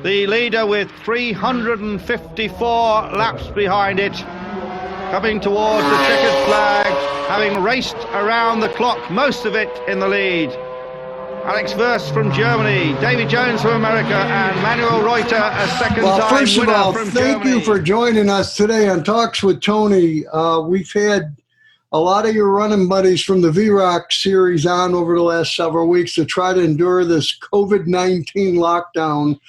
the leader with 354 laps behind it, coming towards the checkered flag, having raced around the clock, most of it in the lead. Alex Verst from Germany, Davy Jones from America, and Manuel Reuter, a second-time winner from Germany. Well, first of all, thank you for joining us today on Talks with Tony. We've had a lot of your running buddies from the VROC Series on over the last several weeks to try to endure this COVID-19 lockdown.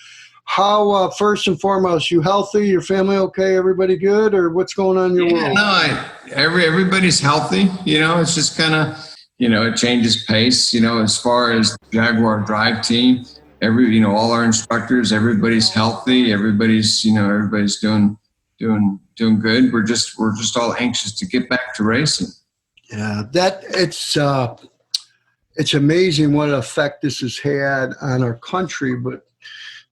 How, first and foremost, you healthy? Your family okay? Everybody good? Or what's going on in your world? No, everybody's healthy. You know, it's just kind of, you know, it changes pace. You know, as far as Jaguar Drive Team, all our instructors, everybody's healthy. Everybody's doing good. We're just all anxious to get back to racing. Yeah, it's amazing what effect this has had on our country, but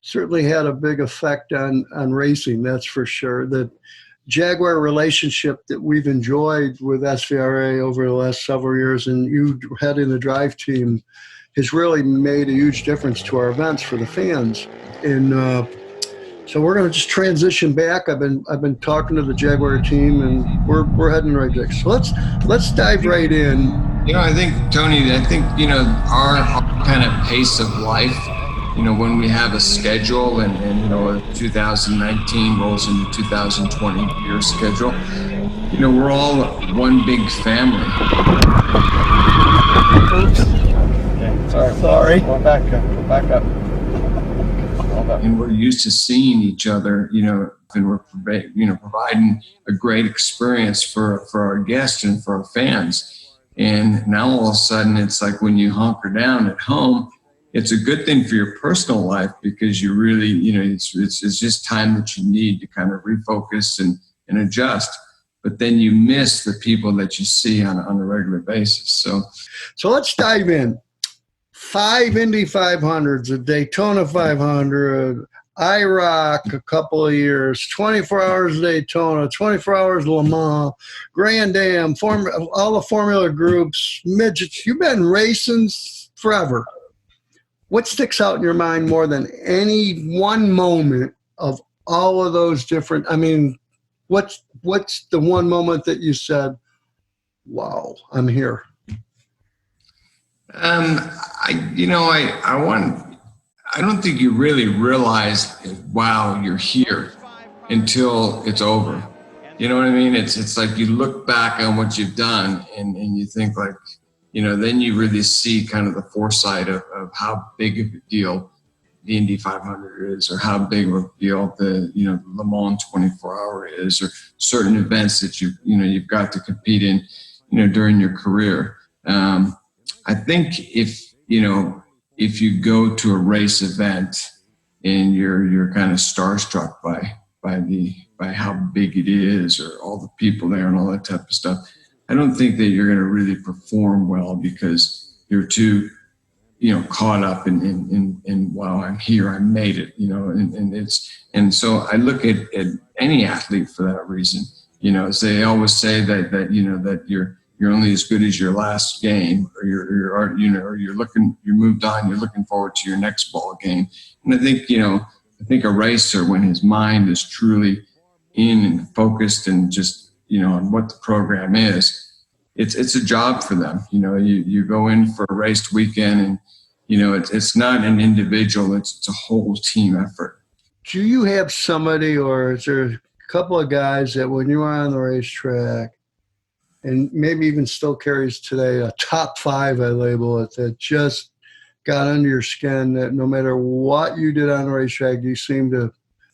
certainly had a big effect on racing, that's for sure. The Jaguar relationship that we've enjoyed with SVRA over the last several years, and you heading the drive team, has really made a huge difference to our events for the fans. And so we're going to just transition back. I've been talking to the Jaguar team, and we're heading right there. So let's dive right in. You know, I think, Tony, our kind of pace of life, when we have a schedule and 2019 rolls into 2020 year schedule, we're all one big family. Oops. Okay. Sorry. Go back up. And we're used to seeing each other, and we're providing a great experience for our guests and for our fans. And now all of a sudden, it's like when you hunker down at home, it's a good thing for your personal life because you really, it's just time that you need to kind of refocus and adjust. But then you miss the people that you see on a regular basis. So let's dive in. 5 Indy 500s, a Daytona 500, IROC a couple of years, 24 Hours of Daytona, 24 Hours Le Mans, Grand Am, all the Formula groups, midgets. You've been racing forever. What sticks out in your mind more than any one moment of all of those different? I mean, what's the one moment that you said, "Wow, I'm here"? I don't think you really realize, wow, you're here until it's over. You know what I mean? It's like you look back on what you've done and you think like, then you really see kind of the foresight of how big of a deal the Indy 500 is, or how big of a deal the Le Mans 24-hour is, or certain events that you've got to compete in, during your career. I think if you go to a race event and you're kind of starstruck by how big it is, or all the people there and all that type of stuff, I don't think that you're going to really perform well because you're too, caught up in wow, I'm here, I made it, and so I look at any athlete for that reason. As they always say that you're only as good as your last game, or you're moved on, you're looking forward to your next ball game. And I think a racer, when his mind is truly in and focused and just, on what the program is, it's a job for them. You go in for a raced weekend and, it's not an individual, it's a whole team effort. Do you have somebody, or is there a couple of guys that when you are on the racetrack, and maybe even still carries today, a top 5, I label it, that just got under your skin, that no matter what you did on the racetrack, you seem to,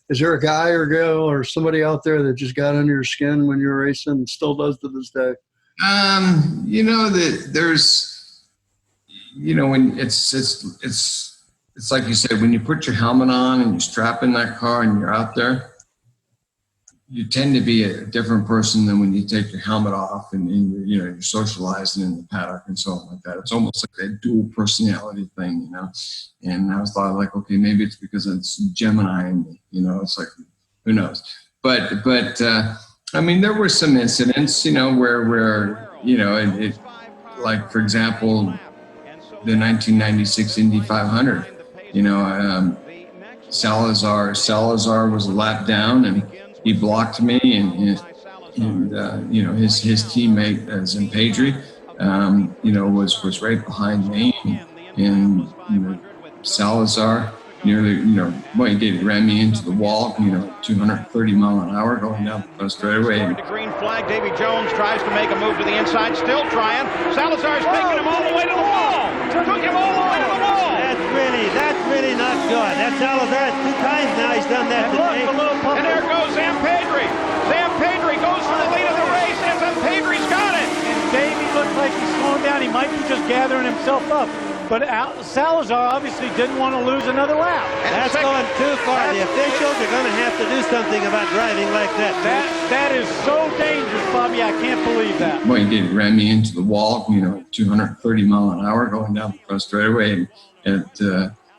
is there a guy or girl or somebody out there that just got under your skin when you were racing and still does to this day? There's, when it's like you said, when you put your helmet on and you strap in that car and you're out there, you tend to be a different person than when you take your helmet off and you're socializing in the paddock and so on like that. It's almost like a dual personality thing, And I was thought like, okay, maybe it's because it's Gemini in me, It's like, who knows? But I mean, there were some incidents, where it like, for example, the 1996 Indy 500. Salazar. Salazar was a lap down, and he blocked me, and you know, his teammate Zempedri, you know, was right behind me, and you know, Salazar nearly, you know, well, he did. He ran me into the wall, you know, 230 mile an hour going down the straightaway. The green flag. Davy Jones tries to make a move to the inside, still trying. Salazar's taking him all the way to the wall. Took him all the way to the wall. That's really not good. That's Salazar. 2 times now he's done that today. And there goes Zempedri. Zempedri goes for the lead of the race, and Zempedri's got it. And Davy looks like he's slowing down. He might be just gathering himself up. But Salazar obviously didn't want to lose another lap. That's going too far. The officials are going to have to do something about driving like that. That is so dangerous, Bobby. I can't believe that. Well, he did. He ran me into the wall, you know, 230 mile an hour going down the front straightaway at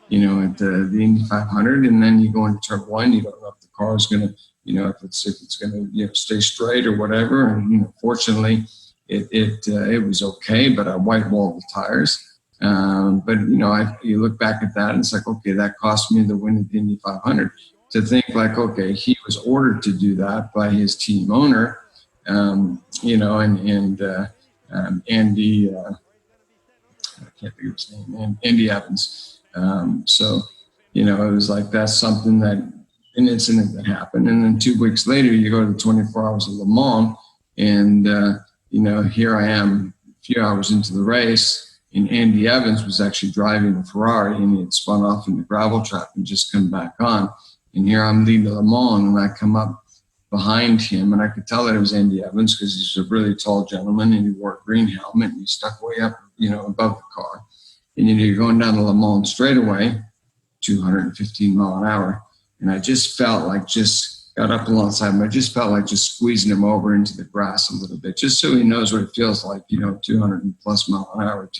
you know, at the Indy 500, and then you go into turn 1. You don't know if the car is going to, you know, if it's going to, you know, stay straight or whatever. And you know, fortunately, it was okay, but I white-walled the tires. But you know, you look back at that and it's like, okay, that cost me the win at the Indy 500. To think like, okay, he was ordered to do that by his team owner, you know, and Andy, I can't think of his name, and Andy Evans. So, you know, it was like, that's something that, an incident that happened. And then 2 weeks later, you go to the 24 Hours of Le Mans, and, you know, here I am a few hours into the race, and Andy Evans was actually driving a Ferrari, and he had spun off in the gravel trap and just come back on. And here I'm leading Le Mans, and I come up behind him, and I could tell that it was Andy Evans because he's a really tall gentleman, and he wore a green helmet, and he stuck way up, you know, above the car. And you know, you're going down the Le Mans straightaway, 215 mile an hour, and I just felt like, just got up alongside him, I just felt like just squeezing him over into the grass a little bit, just so he knows what it feels like, you know, 200 plus mile an hour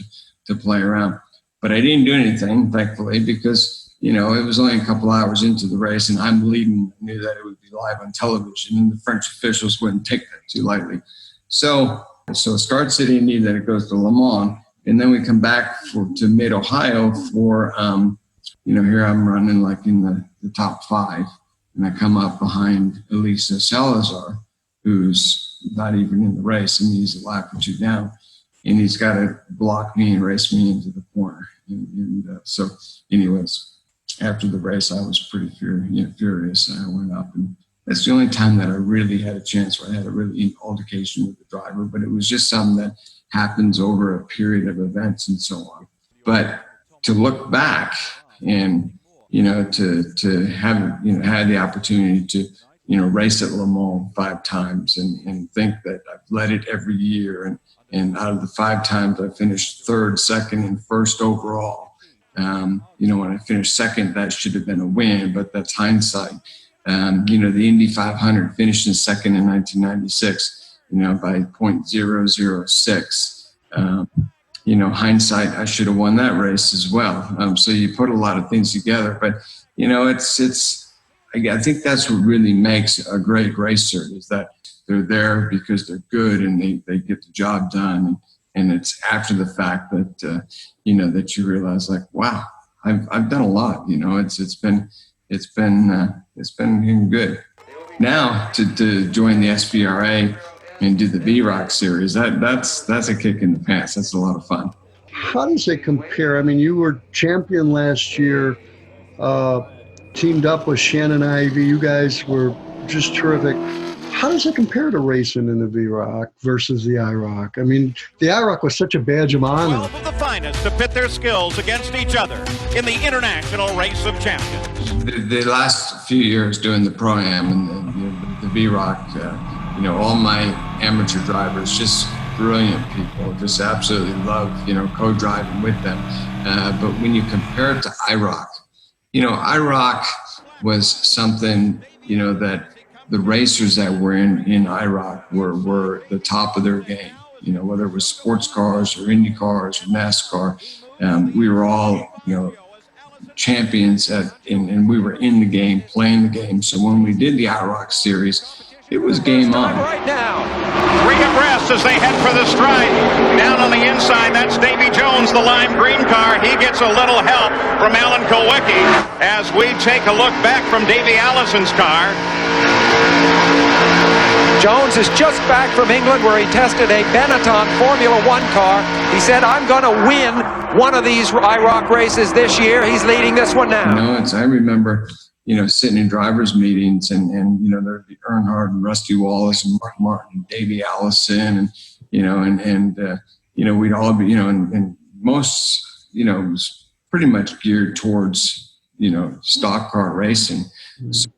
to play around. But I didn't do anything, thankfully, because, you know, it was only a couple hours into the race, and I'm leading. I knew that it would be live on television, and the French officials wouldn't take that too lightly. So it starts at Indy, then it goes to Le Mans, and then we come back to mid-Ohio for, you know, here I'm running like in the top 5, and I come up behind Elisa Salazar, who's not even in the race. I mean, he's a lap or 2 down, and he's got to block me and race me into the corner. And so anyways, after the race, I was pretty furious. I went up, and that's the only time that I really had a chance where I had a really altercation with the driver, but it was just something that happens over a period of events and so on. But to look back and, you know, to have, you know, had the opportunity to, you know, race at Le Mans 5 times and think that I've led it every year. And out of the 5 times I finished 3rd, 2nd, and 1st overall. You know, when I finished 2nd, that should have been a win, but that's hindsight. You know, the Indy 500 finished in 2nd in 1996, you know, by 0.006. You know, hindsight, I should have won that race as well. So you put a lot of things together, but, you know, I think that's what really makes a great racer, is that they're there because they're good and they get the job done. And it's after the fact that, you know, that you realize, like, wow, I've done a lot, you know, it's been good. Now to join the SVRA and do the VRock Series, that's a kick in the pants. That's a lot of fun. How does it compare? I mean, you were champion last year, teamed up with Shannon Ivey. You guys were just terrific. How does it compare to racing in the VRock versus the IROC? I mean, the IROC was such a badge of honor. 12 of the finest to pit their skills against each other in the International Race of Champions. The last few years doing the Pro-Am and the VRock, you know, all my amateur drivers, just brilliant people, just absolutely love, you know, co-driving with them. But when you compare it to IROC, you know, IROC was something, you know, that the racers that were in IROC were the top of their game, you know, whether it was sports cars or Indy cars or NASCAR. We were all, you know, champions and we were in the game, playing the game. So when we did the IROC Series, it was game on. Right now, 3 abreast as they head for the stripe. Down on the inside, that's Davy Jones, the lime green car. He gets a little help from Alan Kulwicki as we take a look back from Davy Allison's car. Jones is just back from England where he tested a Benetton Formula One car. He said, I'm going to win one of these IROC races this year. He's leading this one now. I remember, sitting in drivers' meetings and there'd be Earnhardt and Rusty Wallace and Mark Martin, Davy Allison, and we'd all be, and most, was pretty much geared towards, stock car racing. So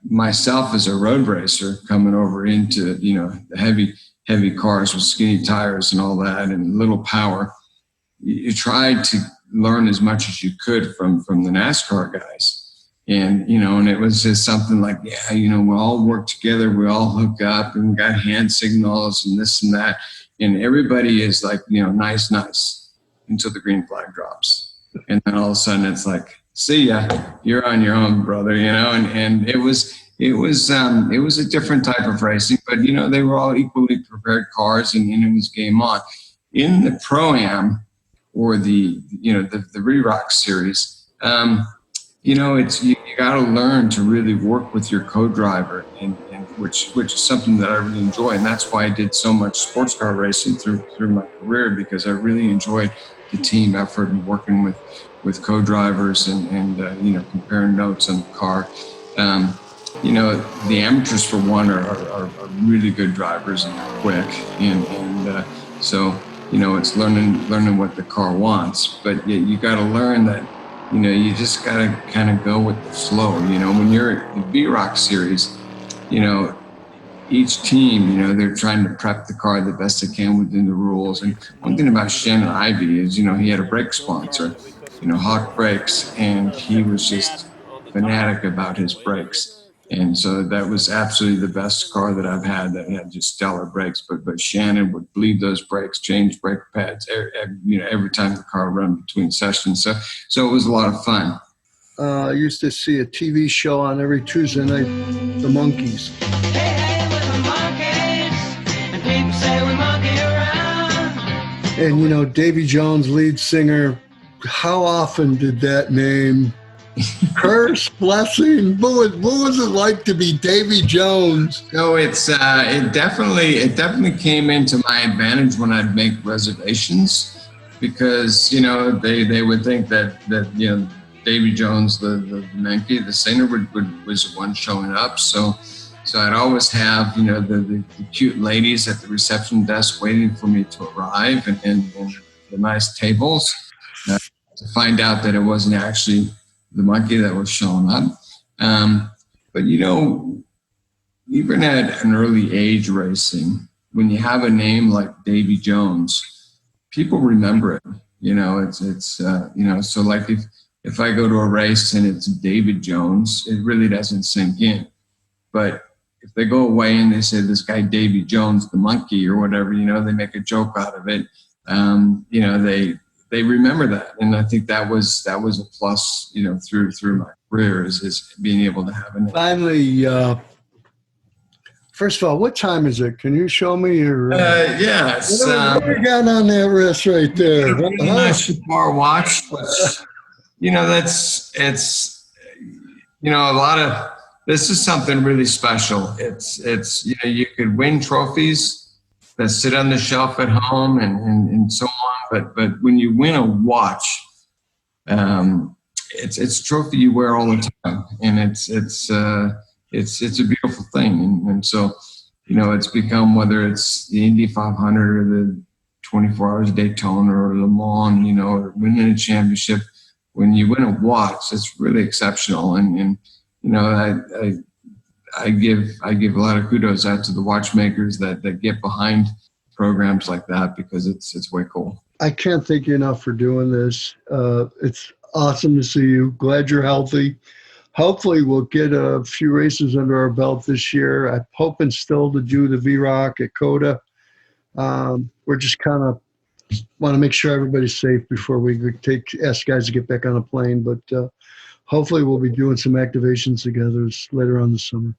myself as a road racer coming over into, the heavy cars with skinny tires and all that and little power, you tried to learn as much as you could from the NASCAR guys. And, and it was just something like, we all work together, we all hook up and we got hand signals and this and that. And everybody is like, nice until the green flag drops. And then all of a sudden it's like, see ya, you're on your own, brother, and it was a different type of racing, but they were all equally prepared cars and it was game on. In the Pro-Am or the VRoC Series, it's you got to learn to really work with your co-driver, and which is something that I really enjoy, and that's why I did so much sports car racing through my career, because I really enjoyed the team effort and working with co-drivers and comparing notes on the car. The amateurs for one are really good drivers and they're quick, and so it's learning what the car wants, but you got to learn that. You just got to kind of go with the flow. When you're in the VRoC Series, each team, they're trying to prep the car the best they can within the rules. And one thing about Shannon Ivey is, he had a brake sponsor, Hawk Brakes, and he was just fanatic about his brakes. And so that was absolutely the best car that I've had that had just stellar brakes. But Shannon would bleed those brakes, change brake pads, every time the car ran between sessions. So it was a lot of fun. I used to see a TV show on every Tuesday night, The Monkees. Hey, we're the monkeys, and people say we monkey around. And Davy Jones, lead singer. How often did that name curse, blessing? What was it like to be Davy Jones? No, it definitely came into my advantage when I'd make reservations, because they would think that Davy Jones, the monkey, the singer, was the one showing up. So I'd always have the cute ladies at the reception desk waiting for me to arrive, and the nice tables to find out that it wasn't actually the monkey that was showing up. But even at an early age racing, when you have a name like Davy Jones, people remember it. So like if I go to a race and it's David Jones, it really doesn't sink in. But if they go away and they say this guy Davy Jones, the monkey or whatever, they make a joke out of it. They remember that, and I think that was a plus, through my career is being able to have a name. Finally, first of all, what time is it? Can you show me your? Yes. What do you got on that wrist right there? Nice Jaguar watch. A lot of this is something really special. It's you could win trophies that sit on the shelf at home and so on. But when you win a watch, it's a trophy you wear all the time, and it's a beautiful thing. And so, it's become, whether it's the Indy 500 or the 24 Hours of Daytona or Le Mans, or winning a championship, when you win a watch, it's really exceptional. And I give a lot of kudos out to the watchmakers that get behind programs like that, because it's way cool. I can't thank you enough for doing this. It's awesome to see you. Glad you're healthy. Hopefully we'll get a few races under our belt this year. I'm hoping still to do the VRock at COTA. We're just kind of want to make sure everybody's safe before we ask guys to get back on a plane. But hopefully we'll be doing some activations together later on this summer.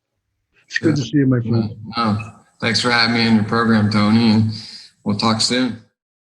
It's good to see you, my friend. Thanks for having me in your program, Tony, and we'll talk soon.